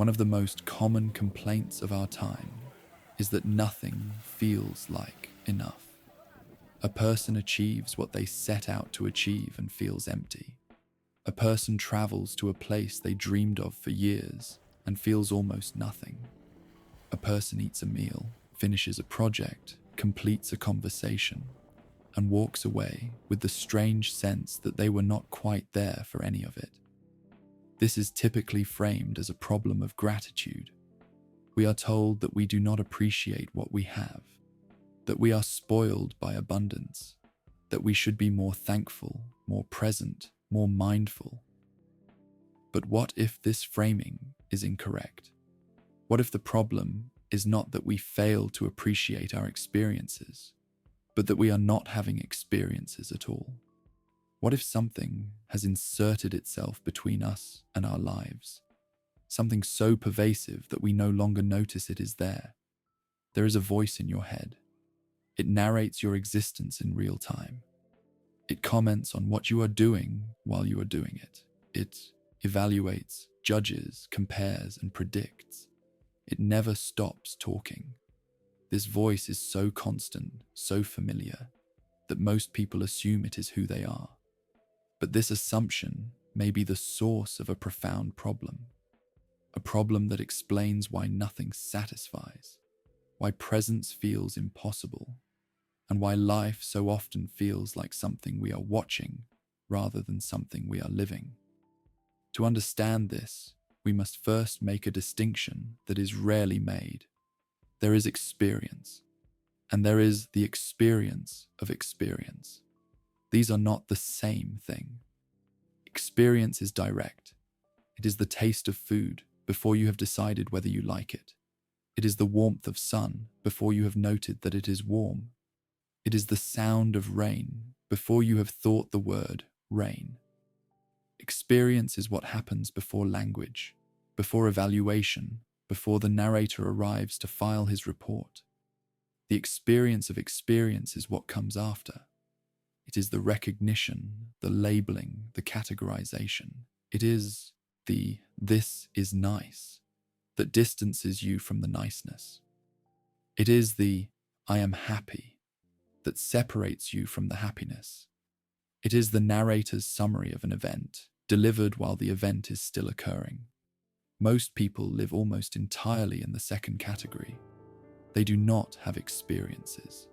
One of the most common complaints of our time is that nothing feels like enough. A person achieves what they set out to achieve and feels empty. A person travels to a place they dreamed of for years and feels almost nothing. A person eats a meal, finishes a project, completes a conversation, and walks away with the strange sense that they were not quite there for any of it. This is typically framed as a problem of gratitude. We are told that we do not appreciate what we have, that we are spoiled by abundance, that we should be more thankful, more present, more mindful. But what if this framing is incorrect? What if the problem is not that we fail to appreciate our experiences, but that we are not having experiences at all? What if something has inserted itself between us and our lives? Something so pervasive that we no longer notice it is there. There is a voice in your head. It narrates your existence in real time. It comments on what you are doing while you are doing it. It evaluates, judges, compares, and predicts. It never stops talking. This voice is so constant, so familiar, that most people assume it is who they are. But this assumption may be the source of a profound problem. A problem that explains why nothing satisfies, why presence feels impossible, and why life so often feels like something we are watching rather than something we are living. To understand this, we must first make a distinction that is rarely made. There is experience, and there is the experience of experience. These are not the same thing. Experience is direct. It is the taste of food before you have decided whether you like it. It is the warmth of sun before you have noted that it is warm. It is the sound of rain before you have thought the word rain. Experience is what happens before language, before evaluation, before the narrator arrives to file his report. The experience of experience is what comes after. It is the recognition, the labeling, the categorization. It is the "this is nice" that distances you from the niceness. It is the "I am happy" that separates you from the happiness. It is the narrator's summary of an event, delivered while the event is still occurring. Most people live almost entirely in the second category. They do not have experiences.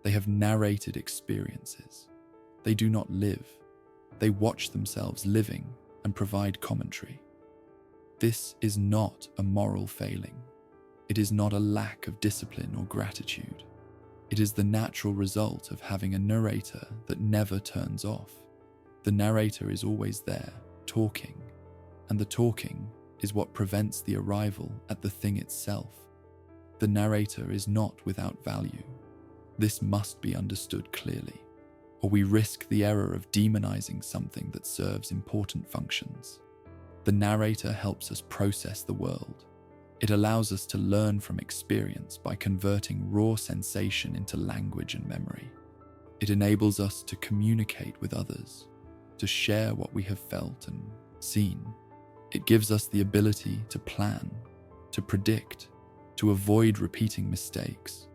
They have narrated experiences. They do not live. They watch themselves living and provide commentary. This is not a moral failing. It is not a lack of discipline or gratitude. It is the natural result of having a narrator that never turns off. The narrator is always there, talking, and the talking is what prevents the arrival at the thing itself. The narrator is not without value. This must be understood clearly, or we risk the error of demonizing something that serves important functions. The narrator helps us process the world. It allows us to learn from experience by converting raw sensation into language and memory. It enables us to communicate with others, to share what we have felt and seen. It gives us the ability to plan, to predict, to avoid repeating mistakes.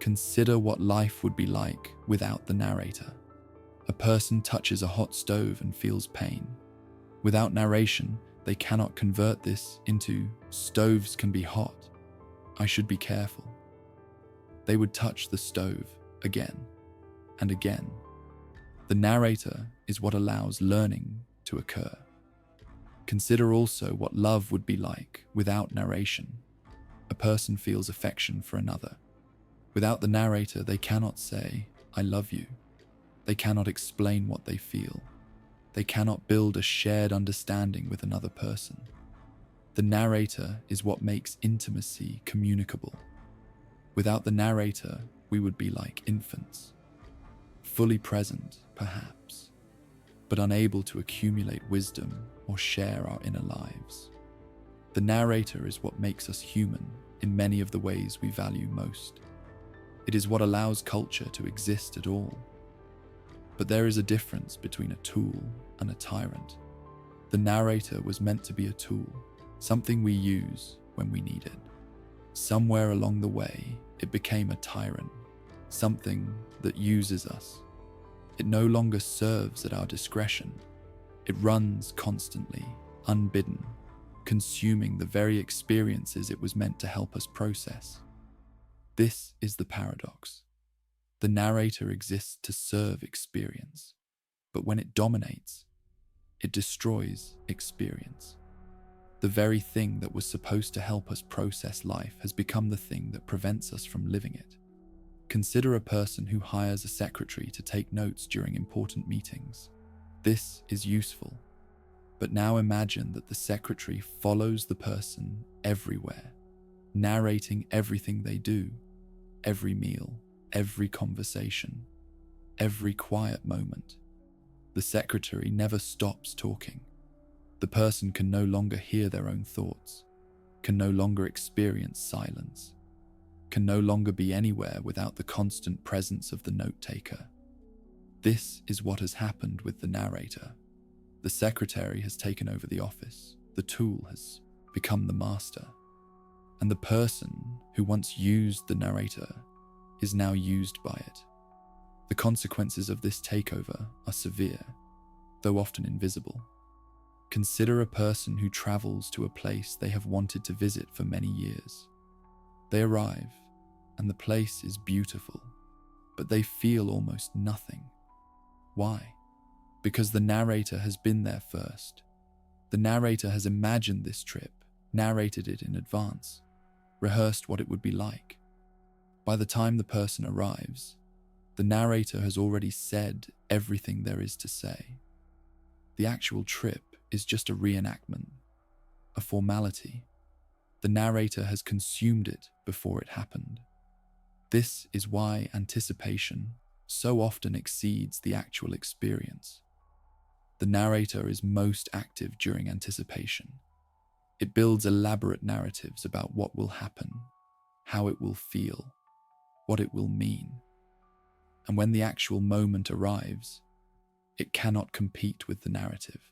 Consider what life would be like without the narrator. A person touches a hot stove and feels pain. Without narration, they cannot convert this into "stoves can be hot. I should be careful." They would touch the stove again and again. The narrator is what allows learning to occur. Consider also what love would be like without narration. A person feels affection for another. Without the narrator, they cannot say, "I love you." They cannot explain what they feel. They cannot build a shared understanding with another person. The narrator is what makes intimacy communicable. Without the narrator, we would be like infants, fully present, perhaps, but unable to accumulate wisdom or share our inner lives. The narrator is what makes us human in many of the ways we value most. It is what allows culture to exist at all. But there is a difference between a tool and a tyrant. The narrator was meant to be a tool, something we use when we need it. Somewhere along the way, it became a tyrant, something that uses us. It no longer serves at our discretion. It runs constantly, unbidden, consuming the very experiences it was meant to help us process. This is the paradox. The narrator exists to serve experience, but when it dominates, it destroys experience. The very thing that was supposed to help us process life has become the thing that prevents us from living it. Consider a person who hires a secretary to take notes during important meetings. This is useful, but now imagine that the secretary follows the person everywhere, narrating everything they do, every meal, every conversation, every quiet moment. The secretary never stops talking. The person can no longer hear their own thoughts, can no longer experience silence, can no longer be anywhere without the constant presence of the note-taker. This is what has happened with the narrator. The secretary has taken over the office, the tool has become the master, and the person who once used the narrator is now used by it. The consequences of this takeover are severe, though often invisible. Consider a person who travels to a place they have wanted to visit for many years. They arrive, and the place is beautiful, but they feel almost nothing. Why? Because the narrator has been there first. The narrator has imagined this trip, narrated it in advance, rehearsed what it would be like. By the time the person arrives, the narrator has already said everything there is to say. The actual trip is just a reenactment, a formality. The narrator has consumed it before it happened. This is why anticipation so often exceeds the actual experience. The narrator is most active during anticipation. It builds elaborate narratives about what will happen, how it will feel, what it will mean. And when the actual moment arrives, it cannot compete with the narrative.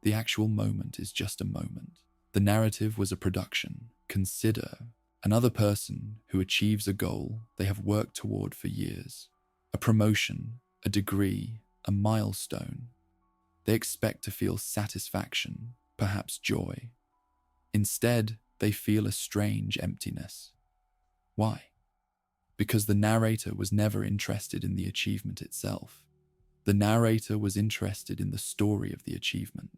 The actual moment is just a moment. The narrative was a production. Consider another person who achieves a goal they have worked toward for years. A promotion, a degree, a milestone. They expect to feel satisfaction, perhaps joy. Instead, they feel a strange emptiness. Why? Because the narrator was never interested in the achievement itself. The narrator was interested in the story of the achievement,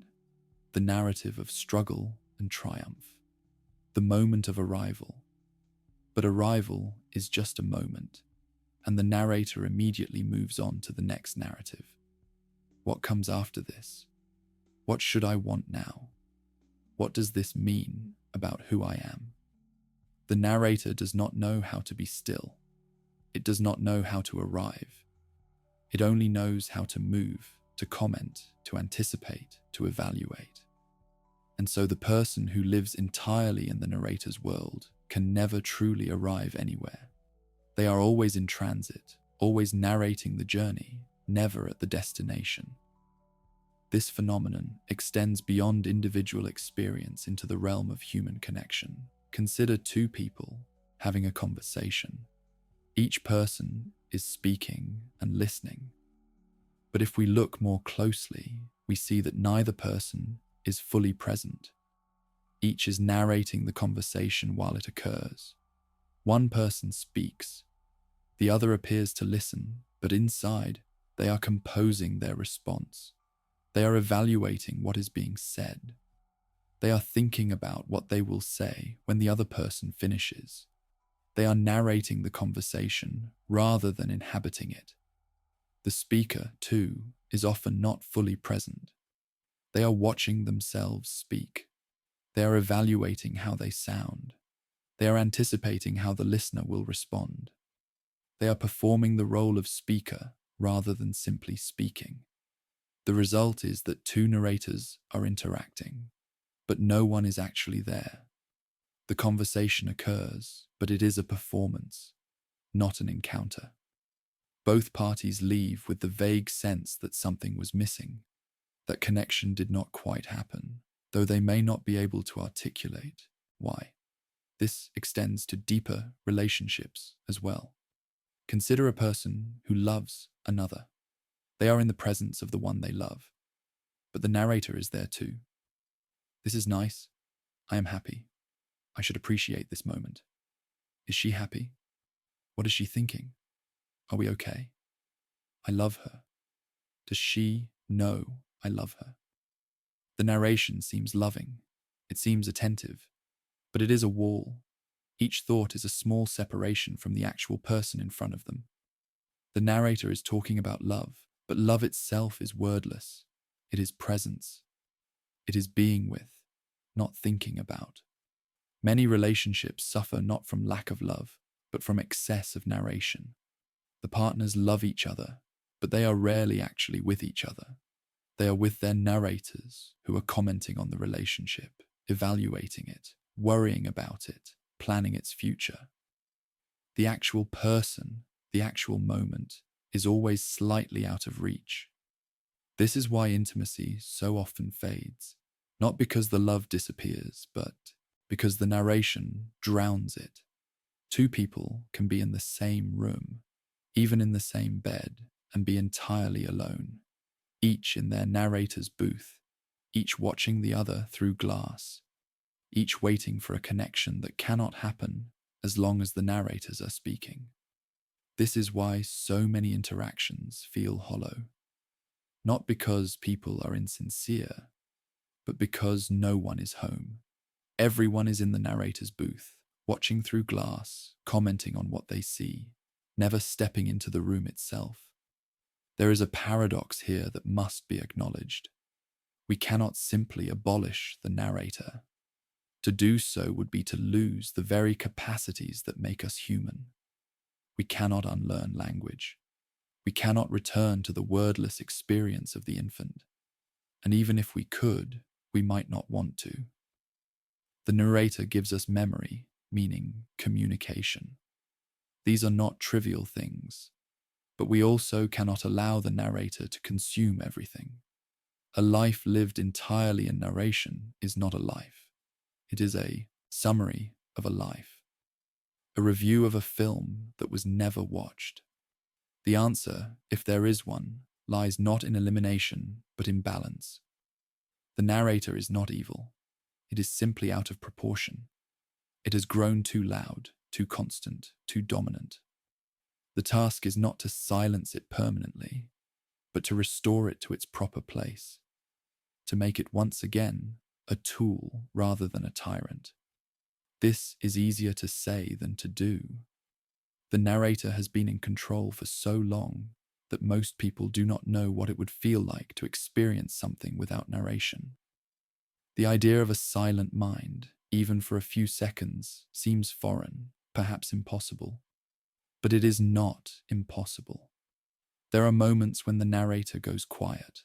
the narrative of struggle and triumph, the moment of arrival. But arrival is just a moment, and the narrator immediately moves on to the next narrative. What comes after this? What should I want now? What does this mean about who I am? The narrator does not know how to be still. It does not know how to arrive. It only knows how to move, to comment, to anticipate, to evaluate. And so the person who lives entirely in the narrator's world can never truly arrive anywhere. They are always in transit, always narrating the journey, never at the destination. This phenomenon extends beyond individual experience into the realm of human connection. Consider two people having a conversation. Each person is speaking and listening. But if we look more closely, we see that neither person is fully present. Each is narrating the conversation while it occurs. One person speaks. The other appears to listen, but inside, they are composing their response. They are evaluating what is being said. They are thinking about what they will say when the other person finishes. They are narrating the conversation rather than inhabiting it. The speaker, too, is often not fully present. They are watching themselves speak. They are evaluating how they sound. They are anticipating how the listener will respond. They are performing the role of speaker rather than simply speaking. The result is that two narrators are interacting, but no one is actually there. The conversation occurs, but it is a performance, not an encounter. Both parties leave with the vague sense that something was missing, that connection did not quite happen. though they may not be able to articulate why. This extends to deeper relationships as well. Consider a person who loves another. They are in the presence of the one they love, but the narrator is there too. This is nice. I am happy. I should appreciate this moment. Is she happy? What is she thinking? Are we okay? I love her. Does she know I love her? The narration seems loving. It seems attentive. But it is a wall. Each thought is a small separation from the actual person in front of them. The narrator is talking about love, but love itself is wordless. It is presence. It is being with, not thinking about. Many relationships suffer not from lack of love, but from excess of narration. The partners love each other, but they are rarely actually with each other. They are with their narrators who are commenting on the relationship, evaluating it, worrying about it, planning its future. The actual person, the actual moment, is always slightly out of reach. This is why intimacy so often fades, not because the love disappears, but because the narration drowns it. Two people can be in the same room, even in the same bed, and be entirely alone, each in their narrator's booth, each watching the other through glass, each waiting for a connection that cannot happen as long as the narrators are speaking. This is why so many interactions feel hollow, not because people are insincere, but because no one is home. Everyone is in the narrator's booth, watching through glass, commenting on what they see, never stepping into the room itself. There is a paradox here that must be acknowledged. We cannot simply abolish the narrator. To do so would be to lose the very capacities that make us human. We cannot unlearn language. We cannot return to the wordless experience of the infant. And even if we could, we might not want to. The narrator gives us memory, meaning communication. These are not trivial things, but we also cannot allow the narrator to consume everything. A life lived entirely in narration is not a life. It is a summary of a life, a review of a film that was never watched. The answer, if there is one, lies not in elimination, but in balance. The narrator is not evil. It is simply out of proportion. It has grown too loud, too constant, too dominant. The task is not to silence it permanently, but to restore it to its proper place, to make it once again a tool rather than a tyrant. This is easier to say than to do. The narrator has been in control for so long that most people do not know what it would feel like to experience something without narration. The idea of a silent mind, even for a few seconds, seems foreign, perhaps impossible. But it is not impossible. There are moments when the narrator goes quiet,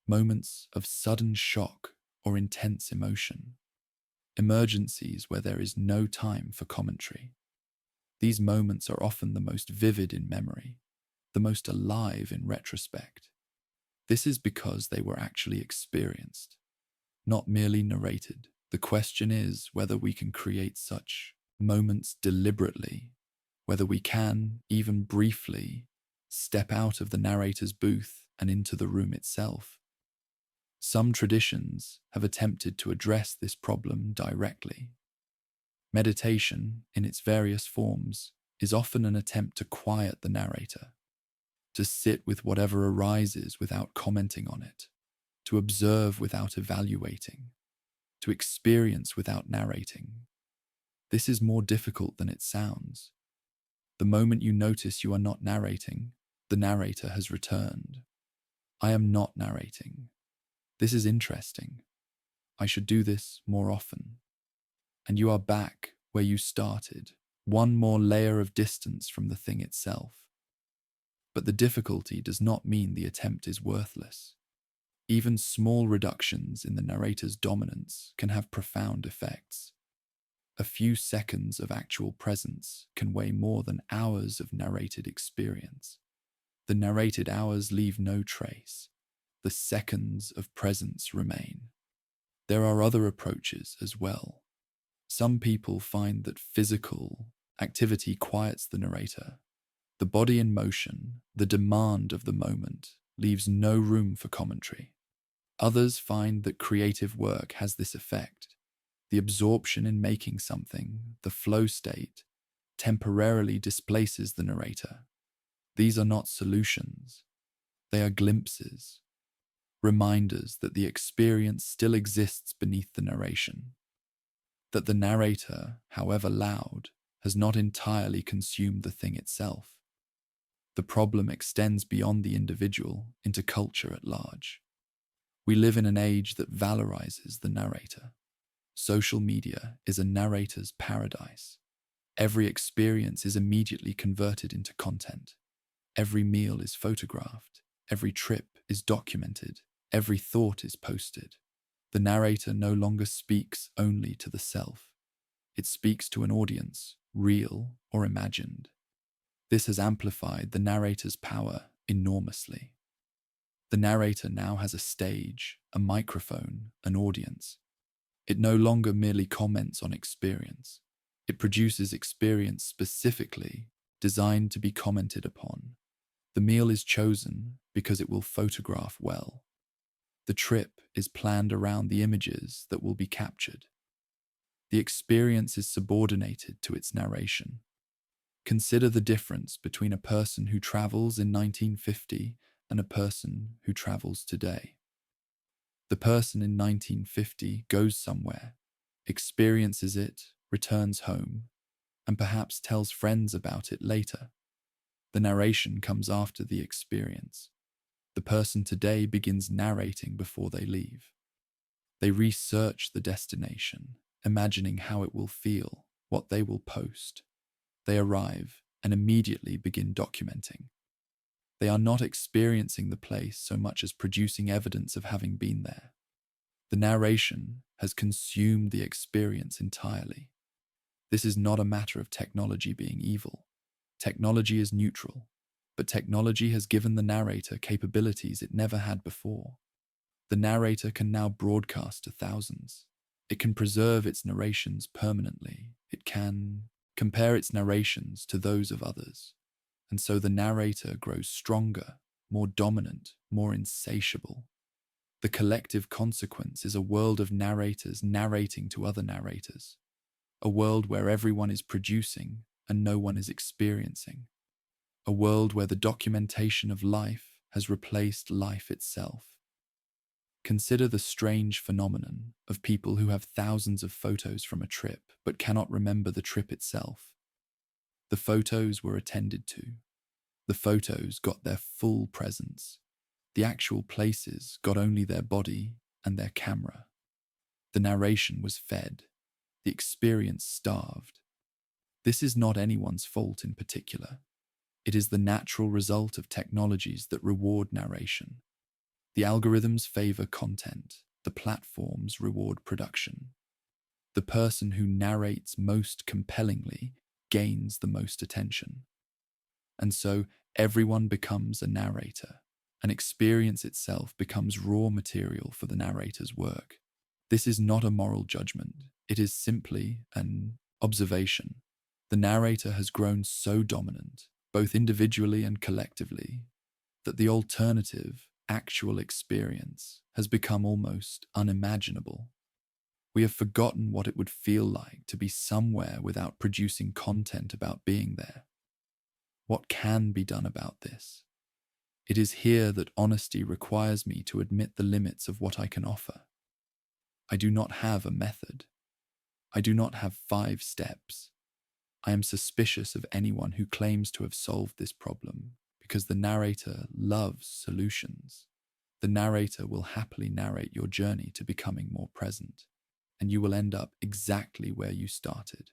moments of sudden shock or intense emotion, emergencies where there is no time for commentary. These moments are often the most vivid in memory, the most alive in retrospect. This is because they were actually experienced, not merely narrated. The question is whether we can create such moments deliberately, whether we can, even briefly, step out of the narrator's booth and into the room itself. Some traditions have attempted to address this problem directly. Meditation, in its various forms, is often an attempt to quiet the narrator, to sit with whatever arises without commenting on it, to observe without evaluating, to experience without narrating. This is more difficult than it sounds. The moment you notice you are not narrating, the narrator has returned. I am not narrating. This is interesting. I should do this more often. And you are back where you started, one more layer of distance from the thing itself. But the difficulty does not mean the attempt is worthless. Even small reductions in the narrator's dominance can have profound effects. A few seconds of actual presence can weigh more than hours of narrated experience. The narrated hours leave no trace. The seconds of presence remain. There are other approaches as well. Some people find that physical activity quiets the narrator. The body in motion, the demand of the moment, leaves no room for commentary. Others find that creative work has this effect. The absorption in making something, the flow state, temporarily displaces the narrator. These are not solutions. They are glimpses, reminders that the experience still exists beneath the narration, that the narrator, however loud, has not entirely consumed the thing itself. The problem extends beyond the individual into culture at large. We live in an age that valorizes the narrator. Social media is a narrator's paradise. Every experience is immediately converted into content. Every meal is photographed. Every trip is documented. Every thought is posted. The narrator no longer speaks only to the self. It speaks to an audience, real or imagined. This has amplified the narrator's power enormously. The narrator now has a stage, a microphone, an audience. It no longer merely comments on experience. It produces experience specifically designed to be commented upon. The meal is chosen because it will photograph well. The trip is planned around the images that will be captured. The experience is subordinated to its narration. Consider the difference between a person who travels in 1950 and a person who travels today. The person in 1950 goes somewhere, experiences it, returns home, and perhaps tells friends about it later. The narration comes after the experience. The person today begins narrating before they leave. They research the destination, imagining how it will feel, what they will post. They arrive and immediately begin documenting. They are not experiencing the place so much as producing evidence of having been there. The narration has consumed the experience entirely. This is not a matter of technology being evil. Technology is neutral, but technology has given the narrator capabilities it never had before. The narrator can now broadcast to thousands. It can preserve its narrations permanently. It can compare its narrations to those of others. And so the narrator grows stronger, more dominant, more insatiable. The collective consequence is a world of narrators narrating to other narrators, a world where everyone is producing and no one is experiencing, a world where the documentation of life has replaced life itself. Consider the strange phenomenon of people who have thousands of photos from a trip but cannot remember the trip itself. The photos were attended to. The photos got their full presence. The actual places got only their body and their camera. The narration was fed. The experience starved. This is not anyone's fault in particular. It is the natural result of technologies that reward narration. The algorithms favor content. The platforms reward production. The person who narrates most compellingly gains the most attention. And so everyone becomes a narrator. An experience itself becomes raw material for the narrator's work. This is not a moral judgment. It is simply an observation. The narrator has grown so dominant, both individually and collectively, that the alternative, actual experience has become almost unimaginable. We have forgotten what it would feel like to be somewhere without producing content about being there. What can be done about this? It is here that honesty requires me to admit the limits of what I can offer. I do not have a method. I do not have 5 steps. I am suspicious of anyone who claims to have solved this problem because the narrator loves solutions. The narrator will happily narrate your journey to becoming more present, and you will end up exactly where you started,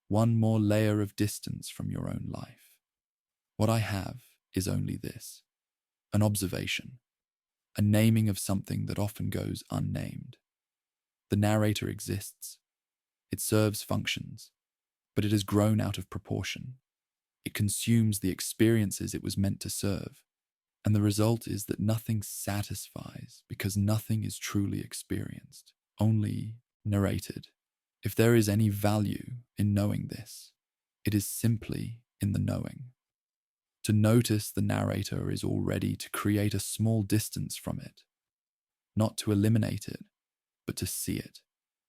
one more layer of distance from your own life. What I have is only this: an observation, a naming of something that often goes unnamed. The narrator exists. It serves functions, but it has grown out of proportion. It consumes the experiences it was meant to serve, and the result is that nothing satisfies because nothing is truly experienced. only narrated. If there is any value in knowing this, it is simply in the knowing. To notice the narrator is already to create a small distance from it, not to eliminate it, but to see it,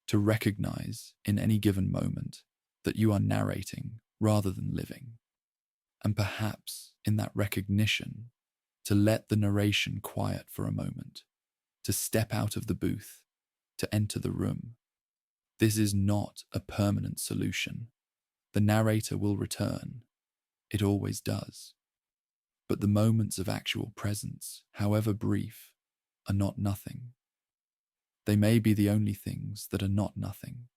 to recognize in any given moment that you are narrating rather than living. And perhaps in that recognition, to let the narration quiet for a moment, to step out of the booth, to enter the room. This is not a permanent solution. The narrator will return. It always does. But the moments of actual presence, however brief, are not nothing. They may be the only things that are not nothing,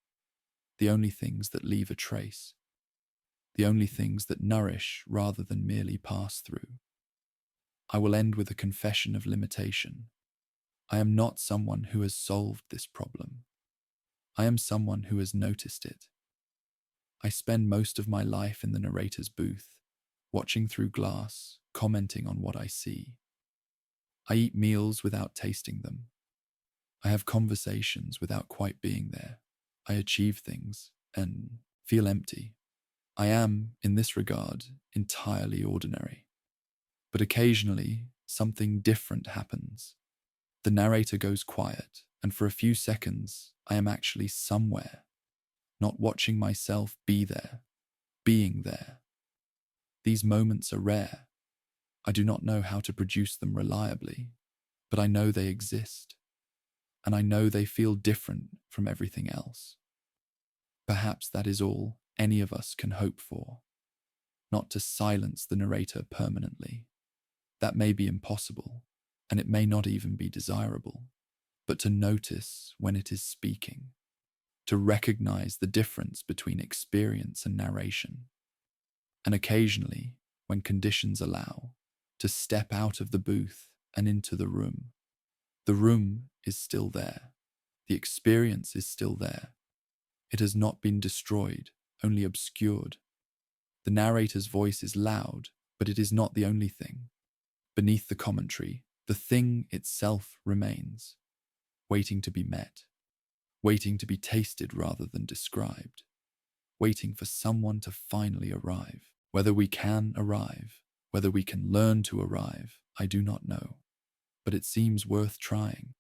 the only things that leave a trace, the only things that nourish rather than merely pass through. I will end with a confession of limitation. I am not someone who has solved this problem. I am someone who has noticed it. I spend most of my life in the narrator's booth, watching through glass, commenting on what I see. I eat meals without tasting them. I have conversations without quite being there. I achieve things and feel empty. I am, in this regard, entirely ordinary. But occasionally, something different happens. The narrator goes quiet, and for a few seconds, I am actually somewhere, not watching myself be there, being there. These moments are rare. I do not know how to produce them reliably, but I know they exist, and I know they feel different from everything else. Perhaps that is all any of us can hope for, not to silence the narrator permanently. That may be impossible, and it may not even be desirable, but to notice when it is speaking, to recognize the difference between experience and narration, and occasionally, when conditions allow, to step out of the booth and into the room. The room is still there. The experience is still there. It has not been destroyed, only obscured. The narrator's voice is loud, but it is not the only thing. Beneath the commentary, the thing itself remains, waiting to be met, waiting to be tasted rather than described, waiting for someone to finally arrive. Whether we can arrive, whether we can learn to arrive, I do not know, but it seems worth trying.